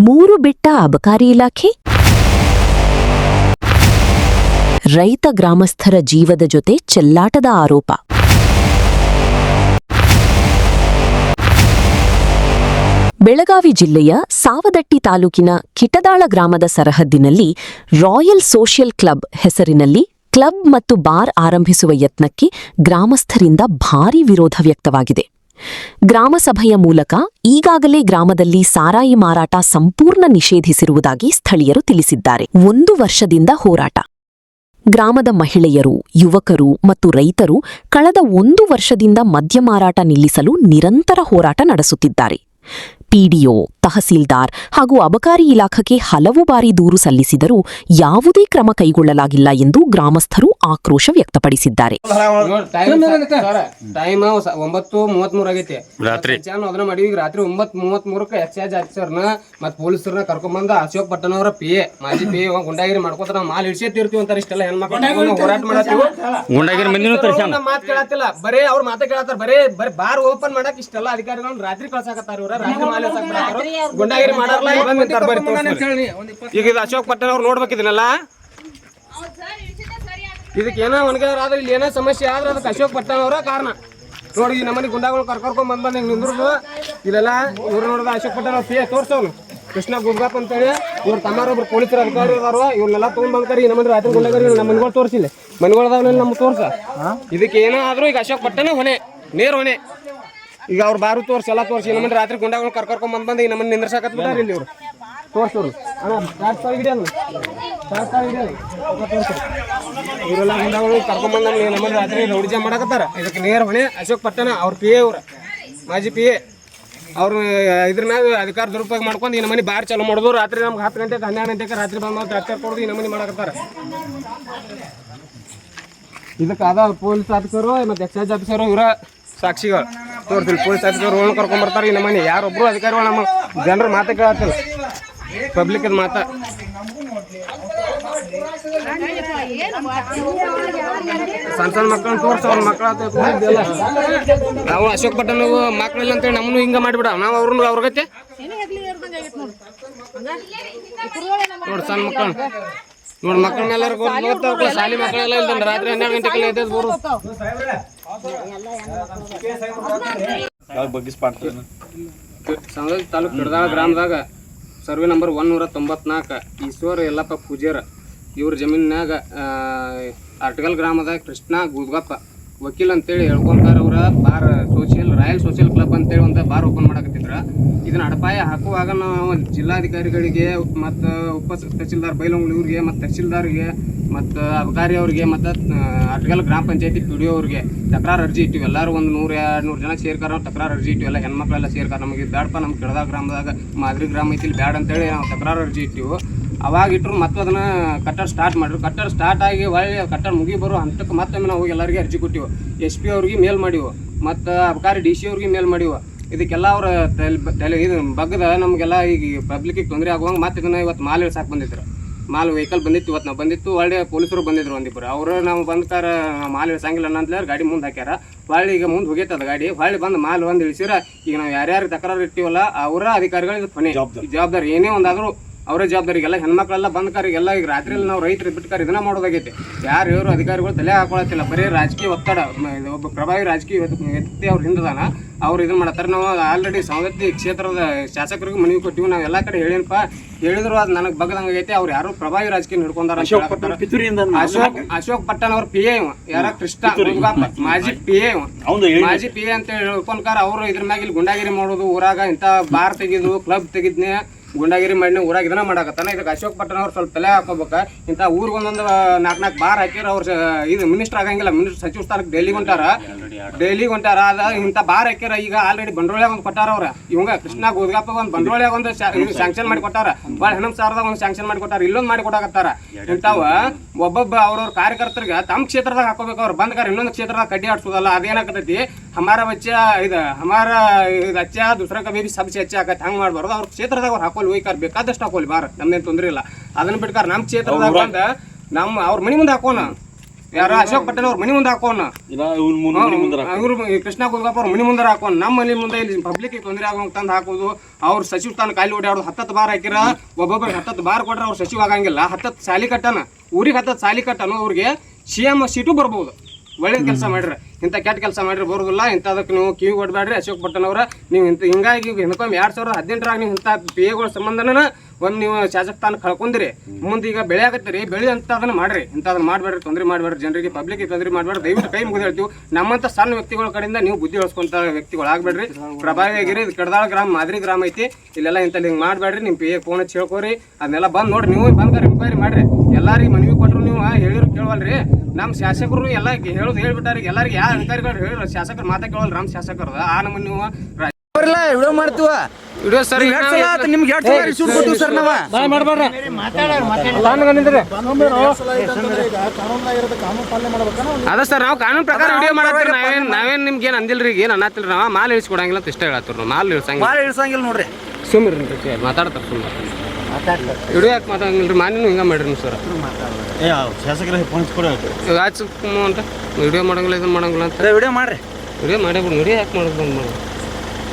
ಮೂರು ಬಿಟ್ಟ ಅಬಕಾರಿ ಇಲಾಖೆ. ರೈತ ಗ್ರಾಮಸ್ಥರ ಜೀವದ ಜೊತೆ ಚೆಲ್ಲಾಟದ ಆರೋಪ. ಬೆಳಗಾವಿ ಜಿಲ್ಲೆಯ ಸಾವದಟ್ಟಿ ತಾಲೂಕಿನ ಕಿಟದಾಳ ಗ್ರಾಮದ ಸರಹದ್ದಿನಲ್ಲಿ ರಾಯಲ್ ಸೋಷಿಯಲ್ ಕ್ಲಬ್ ಹೆಸರಿನಲ್ಲಿ ಕ್ಲಬ್ ಮತ್ತು ಬಾರ್ ಆರಂಭಿಸುವ ಯತ್ನಕ್ಕೆ ಗ್ರಾಮಸ್ಥರಿಂದ ಭಾರೀ ವಿರೋಧ ವ್ಯಕ್ತವಾಗಿದೆ. ಗ್ರಾಮಸಭೆಯ ಮೂಲಕ ಈಗಾಗಲೇ ಗ್ರಾಮದಲ್ಲಿ ಸಾರಾಯಿ ಮಾರಾಟ ಸಂಪೂರ್ಣ ನಿಷೇಧಿಸಿರುವುದಾಗಿ ಸ್ಥಳೀಯರು ತಿಳಿಸಿದ್ದಾರೆ. 1 ವರ್ಷದಿಂದ ಹೋರಾಟ. ಗ್ರಾಮದ ಮಹಿಳೆಯರು, ಯುವಕರು ಮತ್ತು ರೈತರು ಕಳೆದ 1 ವರ್ಷದಿಂದ ಮದ್ಯ ಮಾರಾಟ ನಿಲ್ಲಿಸಲು ನಿರಂತರ ಹೋರಾಟ ನಡೆಸುತ್ತಿದ್ದಾರೆ. ಪಿಡಿಒ, ತಹಸೀಲ್ದಾರ್ ಹಾಗೂ ಅಬಕಾರಿ ಇಲಾಖೆಗೆ ಹಲವು ಬಾರಿ ದೂರು ಸಲ್ಲಿಸಿದರೂ ಯಾವುದೇ ಕ್ರಮ ಕೈಗೊಳ್ಳಲಾಗಿಲ್ಲ ಎಂದು ಗ್ರಾಮಸ್ಥರು ಆಕ್ರೋಶ ವ್ಯಕ್ತಪಡಿಸಿದ್ದಾರೆ. ಟೈಮ್ 9:33 ಆಗೈತಿ. ರಾತ್ರಿ ಅದನ್ನ ಮಾಡಿವಿ. ರಾತ್ರಿ 9:33 ಎಕ್ಸೈಜ್ ಆಫೀಸರ್ನ ಮತ್ ಪೊಲೀಸರನ್ನ ಕರ್ಕೊಂಡ್ಬಂದ ಅಶೋಕ್ ಪಟ್ಟಣವರ PA ಮಾಜಿ PA ಗುಂಡಾಗಿರಿ ಮಾಡ್ಕೋತಾರ. ಮಾಲ್ ಇಳಿಸೇತಿರ್ತೀವಿ ಅಂತಾರೆ. ಇಷ್ಟೆಲ್ಲ ಹೆಣ್ಮಕ್ಳು ಹೋರಾಟ ಮಾಡತ್ತೀವಿ. ಗುಂಡಾಗಿರಿ ಮಾತು ಕೇಳತ್ತಿಲ್ಲ. ಬರೇ ಅವ್ರ ಮಾತ ಕೇಳತ್ತಾರ. ಬರೇ ಬಾರ್ ಓಪನ್ ಮಾಡಕ್ ಇಷ್ಟೆಲ್ಲ ಅಧಿಕಾರಿಗಳನ್ನ ರಾತ್ರಿ ಕಳ್ಸಾಕತ್ತಾರ. ಇವ್ರ ರಾತ್ರಿ ಮಾಲ್ ಗುಂಡಾಗಿರಿ ಮಾಡಾರಲ್ಲ. ಈಗ ಇದು ಅಶೋಕ್ ಪಟ್ಟಣ ಅವ್ರು ನೋಡ್ಬೇಕಿದನಲ್ಲ. ಇದಕ್ಕೆ ಏನೋ ಒಣಗಾರ ಆದ್ರೆ ಇಲ್ಲಿ ಏನೋ ಸಮಸ್ಯೆ ಆದ್ರೆ ಅದಕ್ಕೆ ಅಶೋಕ್ ಪಟ್ಟಣ ಅವರ ಕಾರಣ. ನೋಡಿ ನಮ್ಮನೆ ಗುಂಡಾಗಳು ಕರ್ಕೊಂಡ್ ಬಂದ್ ಹಿಂಗ್ ನಿಂದ್ರದು ಇಲ್ಲೆಲ್ಲ ಇವ್ರು ನೋಡಿದ ಅಶೋಕ್ ಪಟ್ಟಣ ಅವ್ರು PA ತೋರ್ಸವ್ನು ಕೃಷ್ಣ ಗುಡ್ಗಾಪ್ ಅಂತೇಳಿ. ಇವ್ರ ತಮ್ಮಾರೊಬ್ರು ಪೊಲೀಸರು ಅಧಿಕಾರಿ ಇದಾರು. ಇವ್ರನ್ನೆಲ್ಲ ತಗೊಂಡ್ ಬಂದ್ತಾರೆ. ಈ ನಮ್ಮನೆ ರಾತ್ರಿ ಗುಂಡಾಗರಿ ನಮ್ಮ ಮನೆಗಳು ತೋರಿಸಿಲ್ಲ. ಮನೆಗಳದಾವಲ್ಲಿ ನಮ್ಗೆ ತೋರ್ಸ. ಇದಕ್ಕೆ ಏನೋ ಆದ್ರೂ ಈಗ ಅಶೋಕ್ ಪಟ್ಟಣ ಹೊಣೆ, ನೇರ ಹೊಣೆ. ಈಗ ಅವ್ರು ಬಾರು ತೋರಿಸಿ ಎಲ್ಲ ತೋರಿಸಿ ನಮ್ಮನೆ ರಾತ್ರಿ ಗುಂಡಾಗಳು ಕರ್ಕೊಂಡ್ ಬಂದು ಈ ನಮ್ಮನೆ ನಿಂದ್ರಸಾಕತ್ ಬಿಟ್ಟಾರ. ಇಲ್ಲಿ ಇವ್ರು ತೋರ್ಸೋರು ಇವರೆಲ್ಲ ಗುಂಡಾಗಳು ಕರ್ಕೊಂಡ್ಬಂದ ನಮ್ಮನೆ ರಾತ್ರಿ ರೌಡಿ ಜಾಮ್ ಮಾಡಕತ್ತಾರ. ಇದಕ್ಕೆ ನೇರ ಹೊಣೆ ಅಶೋಕ್ ಪಟ್ಟಣ ಅವ್ರ PA ಅವ್ರ ಮಾಜಿ PA ಅವ್ರು ಇದ್ರ ಮ್ಯಾಗ ಅಧಿಕಾರ ದುರುಪಯೋಗ ಮಾಡ್ಕೊಂಡು ಈ ನಮ್ಮನೆ ಬಾರ್ ಚಾಲು ಮಾಡೋದು. ರಾತ್ರಿ ನಮ್ಗೆ 10 ಗಂಟೆಗೆ 12 ಗಂಟೆಗೆ ರಾತ್ರಿ ಬಂದು ಟ್ರ್ಯಾಕ್ಟರ್ ಕೊಡೋದು ಈ ನಮ್ಮನೆ ಮಾಡಕತ್ತಾರ. ಇದಕ್ಕೆ ಅದ ಪೊಲೀಸ್ ಆಫೀಸರು ಮತ್ತು ಎಕ್ಸೈಜ್ ಆಫೀಸರು ಇವರ ಸಾಕ್ಷಿಗಳು ತೋರಿಸಿಲ್ಲ. ಪೊಲೀಸ್ ಆಫೀಸರ್ಗಳನ್ನ ಕರ್ಕೊಂಡ್ಬರ್ತಾರೆ ಈ ನಮ್ಮನೆ. ಯಾರೊಬ್ರು ಅಧಿಕಾರಿಗಳು ನಮ್ಮ ಜನರ ಮಾತು ಕೇಳತ್ತಿಲ್ಲ. ಪಬ್ಲಿಕ್ ಮಾತ ಸಣ್ಣ ಮಕ್ಕಳನ್ನ ತೋರ್ಸವ್ರ ಮಕ್ಕಳ ನಾವು ಅಶೋಕ್ ಪಟ್ಟಣ ಮಕ್ಕಳಿಲ್ಲ ಅಂತೇಳಿ ನಮ್ಮನ್ನು ಹಿಂಗ ಮಾಡಿಬಿಡ. ನಾವು ಅವ್ರಗತ್ತೆ ನೋಡಿ ಸಣ್ಣ ಮಕ್ಕಳು ನೋಡಿ ಮಕ್ಕಳ ಮೇಲೆ ಶಾಲಿ ಮಕ್ಕಳೆಲ್ಲ ಇಲ್ದಂಡ ರಾತ್ರಿ 12 ಗಂಟೆಗೆಲ್ಲ ಎದ್ದು ಬರು ಸಾವದತ್ತಿ ತಾಲೂಕು ಕಿಡದಾಳ ಗ್ರಾಮದಾಗ ಸರ್ವೆ ನಂಬರ್ 194 ಈಶ್ವರ ಯಲ್ಲಪ್ಪ ಪೂಜಾರ ಇವ್ರ ಜಮೀನಾಗ ಅರ್ಟಗಲ್ ಗ್ರಾಮದ ಕೃಷ್ಣ ಗುಡ್ಗಪ್ಪ ವಕೀಲ್ ಅಂತೇಳಿ ಹೇಳ್ಕೊಂತಾರ. ಅವ್ರ ಬಾರ್ ರಾಯಲ್ ಸೋಷಿಯಲ್ ಕ್ಲಬ್ ಅಂತೇಳಿ ಒಂದು ಬಾರ್ ಓಪನ್ ಮಾಡಕತ್ತಿದ್ರ. ಇದನ್ನ ಅಡಪಾಯ ಹಾಕುವಾಗ ನಾವು ಜಿಲ್ಲಾಧಿಕಾರಿಗಳಿಗೆ ಮತ್ತು ಉಪ ತಹಸೀಲ್ದಾರ್ ಬೈಲೊಂಗ್ಲಿ ಇವ್ರಿಗೆ ಮತ್ತು ತಹಸೀಲ್ದಾರ್ಗೆ ಮತ್ತು ಅಬಕಾರಿ ಅವ್ರಿಗೆ ಮತ್ತು ಅರ್ಟಗಲ್ ಗ್ರಾಮ ಪಂಚಾಯತಿ PDO ಅವ್ರಿಗೆ ತಕರಾರು ಅರ್ಜಿ ಇಟ್ಟಿವಿ. ಎಲ್ಲರೂ ಒಂದು 100-200 ಜನ ಸೇರ್ಕಾರ ತಕರಾರು ಅರ್ಜಿ ಇಟ್ಟಿವಿ. ಎಲ್ಲ ಹೆಣ್ಮಕ್ಳೆಲ್ಲ ಸೇರ್ಕಾರ. ನಮಗೆ ಬ್ಯಾಡಪ್ಪ ನಮ್ಮ ಕಿಡದಾ ಗ್ರಾಮದಾಗ ಮಾದರಿ ಗ್ರಾಮ ಐತಿ ಬ್ಯಾಡ ಅಂತೇಳಿ ನಾವು ತಕರಾರು ಅರ್ಜಿ ಇಟ್ಟಿವು. ಅವಾಗ ಇಟ್ಟರು ಮತ್ತು ಅದನ್ನು ಕಟ್ಟಡ ಸ್ಟಾರ್ಟ್ ಮಾಡಿದ್ರು. ಕಟ್ಟಡ ಸ್ಟಾರ್ಟ್ ಆಗಿ ಒಳ್ಳೆ ಕಟ್ಟಡ ಮುಗಿ ಬರೋ ಹಂತಕ್ಕೆ ಮತ್ತೊಮ್ಮೆ ನಾವು ಎಲ್ಲರಿಗೆ ಅರ್ಜಿ ಕೊಟ್ಟಿವು. SP ಅವ್ರಿಗೆ ಮೇಲ್ ಮಾಡಿವು ಮತ್ತು ಅಬಕಾರಿ DC ಅವ್ರಿಗೆ ಮೇಲ್ ಮಾಡಿವು. ಇದಕ್ಕೆಲ್ಲ ಅವ್ರ ಇದು ಬಗ್ಗದ ನಮಗೆಲ್ಲ ಈಗ ಪಬ್ಲಿಕ್ಕಿಗೆ ತೊಂದರೆ ಆಗುವಂಗೆ ಮತ್ತೆ ಇದನ್ನು ಇವತ್ತು ಮಾಲ್ ಇಳ್ಸಾಕೆ ಬಂದಿದ್ರು. ಮಾಲ್ ವೆಹಿಕಲ್ ಬಂದಿತ್ತು. ಇವತ್ತು ನಾವು ಬಂದಿತ್ತು. ಒಳ್ಳೆ ಪೊಲೀಸರು ಬಂದಿದ್ರು ಒಂದಿಬ್ಬರು. ಅವರು ನಾವು ಬಂದ್ಕಾರ ಮಾಲ್ ಇಳಿಸಂಗಿಲ್ಲ ಅಂತೇಳಿ ಗಾಡಿ ಮುಂದೆ ಹಾಕ್ಯಾರ. ಹೊಳ್ಳಿ ಈಗ ಮುಂದೆ ಹೋಗೈತದ ಗಾಡಿ. ಹೊಳ್ಳಿ ಬಂದು ಮಾಲ್ ಒಂದು ಇಳಿಸಿರ ಈಗ ನಾವು ಯಾರ್ಯಾರು ತಕರಾರು ಇರ್ತೀವಲ್ಲ ಅವರ ಅಧಿಕಾರಿಗಳಿಗೆ ಕೊನೆ ಜವಾಬ್ದಾರಿ. ಏನೇ ಒಂದಾದರೂ ಅವರೇ ಜವಾಬ್ದಾರಿಗೆಲ್ಲ ಹೆಣ್ಮಕ್ಳೆಲ್ಲ ಬಂದ್ಕಾರಿಗೆಲ್ಲ ಈಗ ರಾತ್ರಿಯಲ್ಲಿ ನಾವು ರೈತರು ಬಿಟ್ಕಾರ ಇದನ್ನ ಮಾಡೋದಾಗೈತೆ. ಯಾರು ಇವರು ಅಧಿಕಾರಿಗಳು ತಲೆ ಹಾಕೊಳತ್ತಿಲ್ಲ. ಬರೀ ರಾಜಕೀಯ ಒತ್ತಡ. ಒಬ್ಬ ಪ್ರಭಾವಿ ರಾಜಕೀಯ ವ್ಯಕ್ತಿ ಅವ್ರ ಹಿಂದದಾನ ಅವ್ರು ಇದನ್ನ ಮಾಡತ್ತಾರೆ. ನಾವು ಆಲ್ರೆಡಿ ಸವದತ್ತಿ ಕ್ಷೇತ್ರದ ಶಾಸಕರಿಗೂ ಮನವಿ ಕೊಟ್ಟಿವಿ. ನಾವು ಎಲ್ಲ ಕಡೆ ಹೇಳಿನಪ್ಪ ಹೇಳಿದ್ರು ಅದು ನನಗೆ ಬಗ್ಗದಂಗೈತೆ. ಅವ್ರು ಯಾರು ಪ್ರಭಾವಿ ರಾಜಕೀಯ ಹಿಡ್ಕೊಂಡಾರ. ಅಶೋಕ್ ಪಟ್ಟಣ ಅವ್ರ PA ಯಾರ ಕೃಷ್ಣ ಮಾಜಿ PA ಮಾಜಿ PA ಅಂತ ಹೇಳ್ಕೊಂಡ್ಕಾರ. ಅವರು ಇದ್ರ ಮ್ಯಾಗ ಇಲ್ಲಿ ಗುಂಡಾಗಿರಿ ಮಾಡೋದು ಊರಾಗ ಇಂಥ ಬಾರ್ ತೆಗಿದು ಕ್ಲಬ್ ತೆಗಿದ್ನೆ ಗುಂಡಾಗಿರಿ ಮಾಡಿ ಊರಾಗ ಇದನ್ನ ಮಾಡಕತ್ತಾನ. ಇದಕ್ಕೆ ಅಶೋಕ್ ಪಟ್ಟಣ ಅವ್ರು ಸ್ವಲ್ಪ ತಲೆ ಹಾಕೋಬೇಕ. ಇಂಥ ಊರಿಗೊಂದೊಂದು 4 ಬಾರ್ ಹಾಕಿರ ಅವ್ರು ಇದು ಮಿನಿಸ್ಟರ್ ಆಗಂಗಿಲ್ಲ. ಮಿನಿಸ್ಟರ್ ಸಚಿವ ಸ್ಥಾನಕ್ಕೆ ಡೆಲ್ಲಿಗೆ ಹೊಂಟಾರ. ಅದ ಇಂಥ ಬಾರ್ ಹಾಕಿರ ಈಗ ಆಲ್ರೆಡಿ ಬಂಡವಾಳ ಒಂದು ಕೊಟ್ಟಾರ. ಅವ್ರ ಇವಂಗ ಕೃಷ್ಣ ಗೋದ್ಗಪ್ಪ ಒಂದು ಬಂಡವಾಳ ಒಂದು ಸ್ಯಾಂಕ್ಷನ್ ಮಾಡಿ ಕೊಟ್ಟಾರ. ಭಾಳ ಹೆಣ್ಣು ಸಾರದಾಗ ಒಂದು ಸ್ಯಾಂಕ್ಷನ್ ಮಾಡಿ ಕೊಟ್ಟಾರ. ಇಲ್ಲೊಂದು ಮಾಡಿ ಕೊಡಾಕತ್ತಾರ. ಇಂಥವ ಒಬ್ಬೊಬ್ಬ ಅವ್ರವ್ರ ಕಾರ್ಯಕರ್ತರಿಗೆ ತಮ್ಮ ಕ್ಷೇತ್ರದಾಗ ಹಾಕೋಬೇಕು. ಅವ್ರು ಬಂದ್ಕಾರ ಇನ್ನೊಂದು ಕ್ಷೇತ್ರದಾಗ ಕಡ್ಡಿ ಆಡ್ಸೋದಲ್ಲ. ಅದೇನಾಕತೈತಿ ಹಮಾರ ಬಚ್ಚ ಇದು ಹಮಾರ ಇದು ಅಚ್ಚ ದೂಸರ ಕಬಿ ಸಬ್ಸಿ ಅಚ್ಚ ಆಗತ್ತೆ. ಹಂಗೆ ಮಾಡ್ಬಾರ್ದು. ಅವ್ರ ಕ್ಷೇತ್ರದಾಗ ಅವ್ರು ಹಾಕೋಲಿ ಹೋಯ್ಕಾರ ಬೇಕಾದಷ್ಟು ಹಾಕೋಲಿ ಬಾರ್. ನಮ್ದೇನು ತೊಂದರೆ ಇಲ್ಲ. ಅದನ್ನ ಬಿಟ್ಕಾರ ನಮ್ಮ ಕ್ಷೇತ್ರದಾಗ ಬಂದ ನಮ್ಮ ಅವ್ರ ಮನೆ ಮುಂದೆ ಹಾಕೋಣ ಯಾರ ಅಶೋಕ್ ಪಟೇಲ್ ಅವ್ರ ಮನಿ ಮುಂದೆ ಹಾಕೋಣ, ಇವ್ರು ಕೃಷ್ಣ ಗುದ್ಗಪ್ಪ ಅವ್ರ ಮನಿ ಮುಂದೆ ಹಾಕೋಣ. ನಮ್ಮ ಮನಿ ಮುಂದೆ ಇಲ್ಲಿ ಪಬ್ಲಿಕ್ ತೊಂದರೆ ಆಗೋ ತಂದು ಹಾಕೋದು. ಅವ್ರ ಸಚಿವ ಸ್ಥಾನ ಕಾಲಿ ಓಡಾಡೋದು. 10 ಬಾರ್ ಹಾಕಿರ ಒಬ್ಬೊಬ್ಬರಿಗೆ 10 ಬಾರ್ ಕೊಟ್ರೆ ಅವ್ರ ಸಚಿವ ಆಗಂಗಿಲ್ಲ. 10 ಸಾಲಿ ಕಟ್ಟನ, ಊರಿಗೆ 10 ಸಾಲಿ ಕಟ್ಟನು. ಅವ್ರಿಗೆ CM ಸೀಟು ಬರ್ಬೋದು. ಒಳ್ಳೇದು ಕೆಲಸ ಮಾಡ್ರಿ. ಇಂಥ ಕೆಟ್ಟ ಕೆಲಸ ಮಾಡ್ರಿ ಬರೋದಿಲ್ಲ. ಇಂಥದಕ್ಕೆ ನೀವು ಕಿವಿ ಕೊಡ್ಬೇಡ್ರಿ. ಅಶೋಕ್ ಪಟ್ಟಣ್ ಅವ್ರ ನೀವು ಹಿಂಗಾಗಿ ಹಿಂದಕ್ಕೊಮ್ಮೆ 2018 ನೀವು ಇಂಥ PAಗಳ ಸಂಬಂಧನ ಒಂದು ನೀವು ಶಾಸಕ ಸ್ಥಾನ ಕಳ್ಕೊಂಡ್ರಿ. ಮುಂದೆ ಈಗ ಬೆಳೆ ಆಗತ್ತೀರಿ, ಬೆಳೆ ಅಂತ ಅದನ್ನ ಮಾಡ್ರಿ. ಇಂಥದನ್ನ ಮಾಡಬೇಡ್ರಿ, ತೊಂದರೆ ಮಾಡಬೇಡ್ರಿ, ಜನರಿಗೆ ಪಬ್ಲಿಕ್ಗೆ ತೊಂದರೆ ಮಾಡಬೇಡ್ರಿ. ದಯವಿಟ್ಟು ಕೈ ಮುಗಿದು ಹೇಳ್ತೀವಿ. ನಮ್ಮಂಥ ಸಣ್ಣ ವ್ಯಕ್ತಿಗಳ ಕಡೆಯಿಂದ ನೀವು ಬುದ್ಧಿ ಹೊಳ್ಸ್ಕೊಂತ ವ್ಯಕ್ತಿಗಳು ಆಗ್ಬೇಡ್ರಿ. ಪ್ರಭಾವಿಯಾಗಿರಿ. ಇದು ಕಡದಾಳ ಗ್ರಾಮ ಮಾದರಿ ಗ್ರಾಮ ಐತಿ. ಇಲ್ಲೆಲ್ಲ ಇಂಥಲ್ಲಿ ಹಿಂಗೆ ಮಾಡಬೇಡ್ರಿ. ನಿಮ್ಮ PA ಫೋನ್ ಹಚ್ಚಿ ಹೇಳ್ಕೋರಿ. ಅದನ್ನೆಲ್ಲ ಬಂದು ನೋಡ್ರಿ. ನೀವು ಬಂದು ಎನ್ಕ್ವೈರಿ ಮಾಡ್ರಿ. ಎಲ್ಲರಿಗೆ ಮನವಿ ಕೊಟ್ಟರು ನೀವು ಹೇಳಿರು ಕೇಳವಲ್ರಿ. ನಮ್ಮ ಶಾಸಕರು ಎಲ್ಲ ಹೇಳೋದು ಹೇಳ್ಬಿಟ್ಟಾರ. ಎಲ್ಲರಿಗೆ ಯಾವ ಅಧಿಕಾರಿಗಳು ಹೇಳಿದ್ರು ಶಾಸಕರು ಮಾತಾ ಕೇಳೋಲ್ಲ. ನಮ್ಮ ಶಾಸಕರು ಆ ನಮ್ಮ ನೀವು ವಿಡಿಯೋ ಮಾಡ್ತೀವ. ವಿಡಿಯೋ ಸರ್ ನಿಮ್ಗೆ ಶೂಟ್ ಕೊಡ್ತೀವಿ ಸರ್. ನಾವು ಅದ ಸರ್, ನಾವು ಕಾನೂನು ಪ್ರಕಾರ ವಿಡಿಯೋ ಮಾಡತ್ತೀವಿ. ನಾವೇನ್ ನಿಮ್ಗೆ ಏನು ಅಂದಿಲ್ರಿ, ಏನು ಅನ್ನತ್ತಿಲ್ರಿ. ನಾವು ಮಾಲ್ ಇಳಿಸ್ಕೊಡಂಗಿಲ್ಲ ಅಂತ ಇಷ್ಟ ಹೇಳತ್ತೀವಿ. ನಾವು ಮಾಲ್ ಇಳ್ಸಂಗಿಲ್ಲ ನೋಡ್ರಿ. ಸುಮ್ಮಿರಿ ಮಾತಾಡ್ತಾರೆ. ಸುಮ್ಮನೆ ವಿಡಿಯೋ ಯಾಕೆ ಮಾತಾಡಂಗಿಲ್ರಿ? ಮಾನ್ಯನು ಹಿಂಗೆ ಮಾಡ್ರಿ ನೀವು ಸರ್. ಅಂತ ವಿಡಿಯೋ ಮಾಡಂಗಿಲ್ಲ, ಇದನ್ನ ಮಾಡಂಗಿಲ್ಲ ಅಂತ ವಿಡಿಯೋ ಮಾಡ್ರಿ. ವಿಡಿಯೋ ಮಾಡೇ ಬಿಡು. ವಿಡಿಯೋ ಯಾಕೆ ಮಾಡೋದು ಬಂದು ಮಾಡಿ?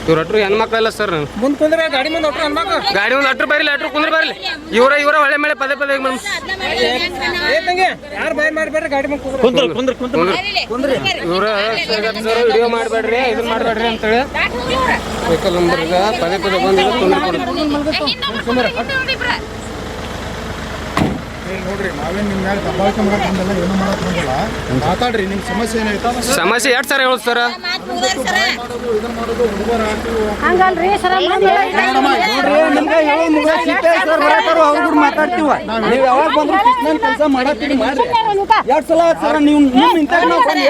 ಇವ್ರ ಅಟ್ರು ಹೆಣ್ಮಕ್ಳೆಲ್ಲ ಸರ್. ಮುಂದೆ ಕುಂದ್ರೆ ಗಾಡಿ ಮುಂದೆ ಒಟ್ರು ಹೆಣ್ಮಕ್ಳು. ಗಾಡಿ ಒಂದು ಅಟ್ರು ಬರಲಿ, ಅಟ್ರು ಕುಂದ್ರೆ ಬರಲಿ. ಇವರ ಒಳ್ಳೆ ಮೇಲೆ ಪದೇ ಪದೇ ಮೇಡಮ್ ಯಾರು ಬಾಯ್ ಮಾಡ್ಬೇಡ್ರಿ. ಗಾಡಿ ಮುಂದೆ ಕುಂದ್ರಿ. ಇವ್ರ ವಿಡಿಯೋ ಮಾಡಬೇಡ್ರಿ, ಇದನ್ನ ಮಾಡಬೇಡ್ರಿ ಅಂತೇಳಿ ವೆಹಿಕಲ್ ನಂಬರ್ಗೆ ಪದೇ ಪದೇ ಬಂದು ತೊಂದರೆ ಕೊಡ್ತೀವಿ. ನೋಡ್ರಿ, ನಾವೇನು ನಿಮ್ಮ ಮ್ಯಾಲೆ ದಬ್ಬಾಳಿಕೆ ಮಾಡಕ್ಕೆ ಬಂದಲ್ಲ, ಏನು ಮಾಡಕ್ಕೆ ಬಂದಿಲ್ಲ. ಮಾತಾಡ್ರಿ, ನಿಮ್ಮ ಸಮಸ್ಯೆ ಏನಾಯ್ತು? ಸಮಸ್ಯೆ ಎರಡು ಸರ್ ಹೇಳೋದು ಸರ್. ಇದನ್ನ ಮಾಡೋದು ಹುಡುಗರ ಹಂಗಲ್ರಿ ಸರ್. ಅವ್ರು ಮಾತಾಡ್ತೀವ. ನೀವು ಯಾವಾಗ ಬಂದ್ರು ಕೃಷ್ಣನ್ ಕೆಲಸ ಮಾಡತ್ತೀರಿ ಮಾಡ್ರಿ. 2 ಸಲ ಸರ್ ನೀವು ಇಂಥ ರಾತ್ರಿ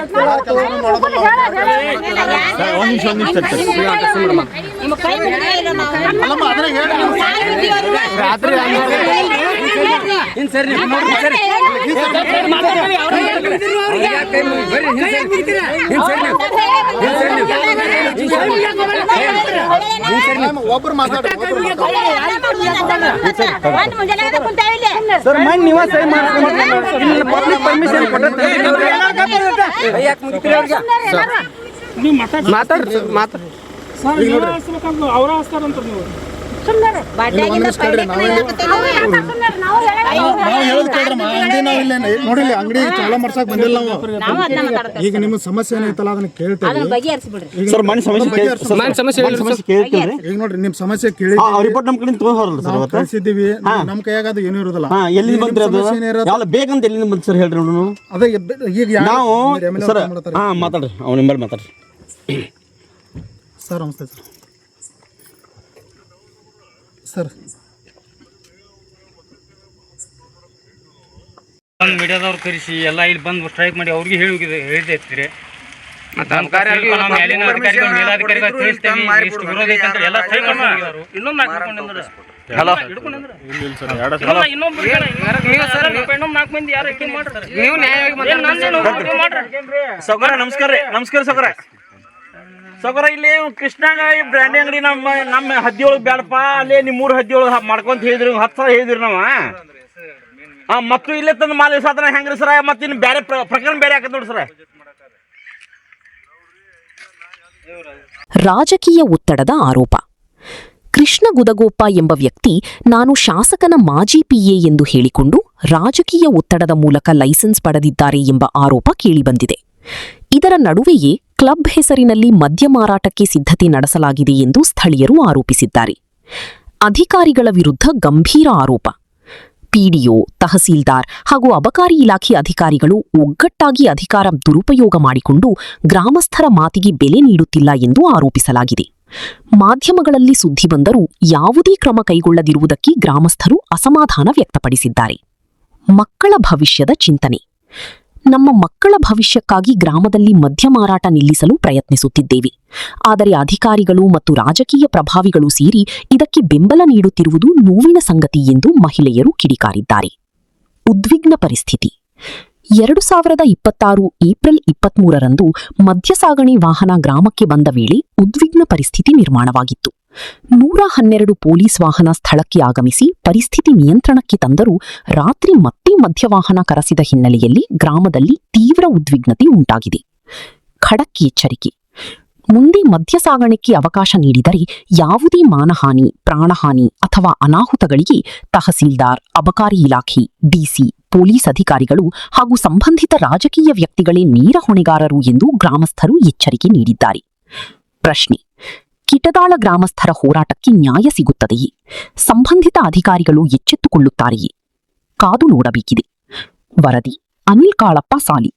ಸರಿ ಒಬ್ರು ಮಾತಾಡ್ರಿ. ಸರ್ ಮಣ್ಣು ನೀವ ಸಹಿ ಮಾಡ್ಕೊಂಡು ಪಬ್ಲಿಕ್ ಪರ್ಮಿಷನ್ ಕೊಟ್ಟೆ. ಮಾತಾಡ್ರಿ ಮಾತಾಡ್ರಿ. ಅವ್ರ ಹಸ್ತಾರಂತ ನೀವು ಸುಮ್ಮನೆ ನಾವು ಹೇಳೋದು ಕೇಳ್ರಮ್ಮ. ಅಂಗಡಿ ನಾವು ಇಲ್ಲ ನೋಡಿಲ್ಲ, ಅಂಗಡಿ ಚಾಲ ಮಾಡ್ಸಕ್ ಬಂದಿಲ್ಲ ನಾವು. ಈಗ ನಿಮ್ಮ ಸಮಸ್ಯೆ ಏನೈತಲ್ಲ ಅದನ್ನ ಕೇಳ್ತೀವಿ. ಸರ್ ಮಣ್ಣು ಸಮಸ್ಯೆ ಕೇಳ್ತೀವಿ. ಈಗ ನೋಡ್ರಿ, ನಿಮ್ ಸಮಸ್ಯೆ ಕೇಳಿ ರಿಪೋರ್ಟ್ ನಮ್ಮ ಕಡೆ ತಗೊಂಡ್ರಲ್ಲ ಸರ್ ಅವತ್ತು ಕಳಿಸಿದ್ದೀವಿ. ನಮ್ ಕೈಯಾಗ ಅದು ಏನೂ ಇರೋದಿಲ್ಲ. ಎಲ್ಲಿ ಬಂದ್ರಿ ಅದು ಯಾವ ಬೇಕಂತ ಎಲ್ಲಿಂದ ಬಂತು ಸರ್ ಹೇಳ್ರಿ ನೋಡು. ಅದೇ ಈಗ ನಾವು ಸರ್ ಮಾತಾಡ್ರಿ, ಅವ್ನ ನಿಂಬಲ್ಲಿ ಮಾತಾಡ್ರಿ ಸರ್. ನಮಸ್ತೆ ಸರ್. ಸರ್ ಬಂದು ಮೀಡಿಯಾದವ್ರು ಕರೆಸಿ ಎಲ್ಲ ಇಲ್ಲಿ ಬಂದು ಸ್ಟ್ರೈಕ್ ಮಾಡಿ ಅವ್ರಿಗೆ ಹೇಳಿದ್ರಿ. ಮತ್ತೆ ನಮ್ಮ ಕಾರ್ಯಾಲಯ ನಾವು ಮೇಲಿನ ಅಧಿಕಾರಿಗಳು ಮೇಲಾಧಿಕಾರಿಗಳು ತಿಳಿಸ್ತೇವೆ, ಇಷ್ಟು ವಿರೋಧ ಐತೆ ಅಂತ ಎಲ್ಲ ಸಹಿ ಮಾಡಿದ್ರು. ಇನ್ನೊಂದು ನಾಲ್ಕು ನೀವು ನ್ಯಾಯವಾಗಿ ಸೌಕರ ನಮಸ್ಕಾರ ರೀ. ನಮಸ್ಕಾರ ಸೌಕರ. ಸೌಕರ ಇಲ್ಲಿ ಕೃಷ್ಣಾಗ ಬ್ರ್ಯಾಂಡಿ ಅಂಗಡಿ ನಮ್ಮ ಹದ್ದಿಯೊಳಗೆ ಬೇಡಪ್ಪ, ಅಲ್ಲೇ ನಿಮ್ಮ 3 ಹದ್ದಿಯೊಳಗೆ ಮಾಡ್ಕೊಂತ ಹೇಳಿದ್ರಿ. 10 ಸಲ ಹೇಳಿದ್ರಿ ನಾವು. ಮತ್ತು ಇಲ್ಲೇ ತಂದು ಮಾಲ್ ಸಾಧನ ಹೆಂಗ್ರಿ ಸರ? ಮತ್ತೆ ಇನ್ನು ಬೇರೆ ಪ್ರಕರಣ ಬೇರೆ ಹಾಕತ್ ನೋಡಿ ಸರ. ರಾಜಕೀಯ ಒತ್ತಡದ ಆರೋಪ. ಕೃಷ್ಣ ಗುದಗೋಪ ಎಂಬ ವ್ಯಕ್ತಿ ನಾನು ಶಾಸಕನ ಮಾಜಿ PA ಎಂದು ಹೇಳಿಕೊಂಡು ರಾಜಕೀಯ ಒತ್ತಡದ ಮೂಲಕ ಲೈಸೆನ್ಸ್ ಪಡೆದಿದ್ದಾರೆ ಎಂಬ ಆರೋಪ ಕೇಳಿಬಂದಿದೆ. ಇದರ ನಡುವೆಯೇ ಕ್ಲಬ್ ಹೆಸರಿನಲ್ಲಿ ಮದ್ಯ ಮಾರಾಟಕ್ಕೆ ಸಿದ್ಧತೆ ನಡೆಸಲಾಗಿದೆ ಎಂದು ಸ್ಥಳೀಯರು ಆರೋಪಿಸಿದ್ದಾರೆ. ಅಧಿಕಾರಿಗಳ ವಿರುದ್ಧ ಗಂಭೀರ ಆರೋಪ. PDO, ತಹಸೀಲ್ದಾರ್ ಹಾಗೂ ಅಬಕಾರಿ ಇಲಾಖೆ ಅಧಿಕಾರಿಗಳು ಒಗ್ಗಟ್ಟಾಗಿ ಅಧಿಕಾರ ದುರುಪಯೋಗ ಮಾಡಿಕೊಂಡು ಗ್ರಾಮಸ್ಥರ ಮಾತಿಗೆ ಬೆಲೆ ನೀಡುತ್ತಿಲ್ಲ ಎಂದು ಆರೋಪಿಸಲಾಗಿದೆ. ಮಾಧ್ಯಮಗಳಲ್ಲಿ ಸುದ್ದಿ ಬಂದರೂ ಯಾವುದೇ ಕ್ರಮ ಕೈಗೊಳ್ಳದಿರುವುದಕ್ಕೆ ಗ್ರಾಮಸ್ಥರು ಅಸಮಾಧಾನ ವ್ಯಕ್ತಪಡಿಸಿದ್ದಾರೆ. ಮಕ್ಕಳ ಭವಿಷ್ಯದ ಚಿಂತನೆ. ನಮ್ಮ ಮಕ್ಕಳ ಭವಿಷ್ಯಕ್ಕಾಗಿ ಗ್ರಾಮದಲ್ಲಿ ಮದ್ಯ ಮಾರಾಟ ನಿಲ್ಲಿಸಲು ಪ್ರಯತ್ನಿಸುತ್ತಿದ್ದೇವೆ. ಆದರೆ ಅಧಿಕಾರಿಗಳು ಮತ್ತು ರಾಜಕೀಯ ಪ್ರಭಾವಿಗಳು ಸೇರಿ ಇದಕ್ಕೆ ಬೆಂಬಲ ನೀಡುತ್ತಿರುವುದು ನೋವಿನ ಸಂಗತಿ ಎಂದು ಮಹಿಳೆಯರು ಕಿಡಿಕಾರಿದ್ದಾರೆ. ಉದ್ವಿಗ್ನ ಪರಿಸ್ಥಿತಿ. 2026 ಏಪ್ರಿಲ್ 23ರಂದು ಮದ್ಯ ಸಾಗಣೆ ವಾಹನ ಗ್ರಾಮಕ್ಕೆ ಬಂದ ವೇಳೆ ಉದ್ವಿಗ್ನ ಪರಿಸ್ಥಿತಿ ನಿರ್ಮಾಣವಾಗಿತ್ತು. 112 ಪೊಲೀಸ್ ವಾಹನ ಸ್ಥಳಕ್ಕೆ ಆಗಮಿಸಿ ಪರಿಸ್ಥಿತಿ ನಿಯಂತ್ರಣಕ್ಕೆ ತಂದರೂ ರಾತ್ರಿ ಮತ್ತೆ ಮಧ್ಯವಾಹನ ಕರೆಸಿದ ಹಿನ್ನೆಲೆಯಲ್ಲಿ ಗ್ರಾಮದಲ್ಲಿ ತೀವ್ರ ಉದ್ವಿಗ್ನತೆ ಉಂಟಾಗಿದೆ. ಖಡಕ್ ಎಚ್ಚರಿಕೆ. ಮುಂದೆ ಮದ್ಯ ಸಾಗಾಣಿಕೆ ಅವಕಾಶ ನೀಡಿದರೆ ಯಾವುದೇ ಮಾನಹಾನಿ, ಪ್ರಾಣಹಾನಿ ಅಥವಾ ಅನಾಹುತಗಳಿಗೆ ತಹಸೀಲ್ದಾರ್, ಅಬಕಾರಿ ಇಲಾಖೆ, ಡಿಸಿ, ಪೊಲೀಸ್ ಅಧಿಕಾರಿಗಳು ಹಾಗೂ ಸಂಬಂಧಿತ ರಾಜಕೀಯ ವ್ಯಕ್ತಿಗಳೇ ನೇರ ಹೊಣೆಗಾರರು ಎಂದು ಗ್ರಾಮಸ್ಥರು ಎಚ್ಚರಿಕೆ ನೀಡಿದ್ದಾರೆ. ಪ್ರಶ್ನೆ: ಕಿಟದಾಳ ಗ್ರಾಮಸ್ಥರ ಹೋರಾಟಕ್ಕೆ ನ್ಯಾಯ ಸಿಗುತ್ತದೆಯೇ? ಸಂಬಂಧಿತ ಅಧಿಕಾರಿಗಳು ಎಚ್ಚೆತ್ತುಕೊಳ್ಳುತ್ತಾರೆಯೇ? ಕಾದು ನೋಡಬೇಕಿದೆ. ವರದಿ: ಅನಿಲ್ ಕಾಳಪ್ಪ ಸಾಲಿ.